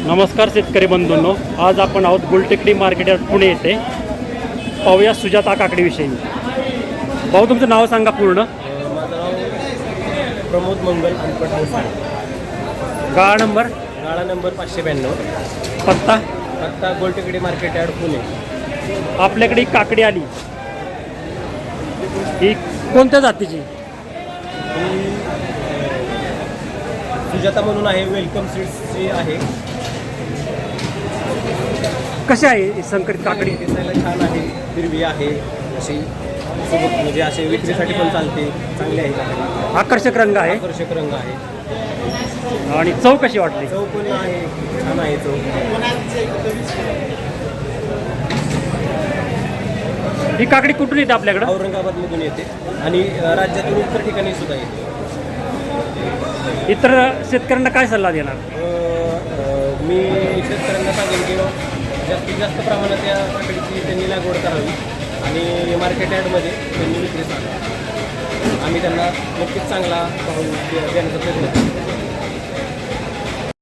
नमस्कार शेतकरी बंधूंनो, आज आपण आहोत गुलटेकडी मार्केट यार्ड पुणे येथे. पाहूया सुजाता काकडीविषयी. भाऊ, तुमचं नाव सांगा पूर्ण. माझं नाव प्रमोद मंगल अनपट. गाळा नंबर नंबर 592. पत्ता गुलटेकडी मार्केट यार्ड पुणे. आपल्याकडे काकडी आली, ही कोणत्या जातीची? सुजाता म्हणून आहे, वेलकम सीड्सची आहे. कशी आहे ही संकरित काकडी? दिसायला छान आहे, हिरवी आहे, अशी सोबत म्हणजे असे विक्रीसाठी पण चालते, चांगली आहे काकडी. आकर्षक रंग आहे, आकर्षक रंग आहे आणि चव कशी वाटली? चव पण आहे, छान आहे चव. ही काकडी कुठून येते आपल्याकडं? औरंगाबादमधून येते आणि राज्यातून इतर ठिकाणी सुद्धा येते. इतर शेतकऱ्यांना काय सल्ला देणार? मी शेतकऱ्यांना सांगेन की जास्तीत जास्त प्रमाणात या काकडीची त्यांनी लागवड करावी आणि मार्केट यार्डमध्ये त्यांनी विक्री करावी. आम्ही त्यांना नक्कीच चांगला भाव देण्याचा प्रयत्न करू.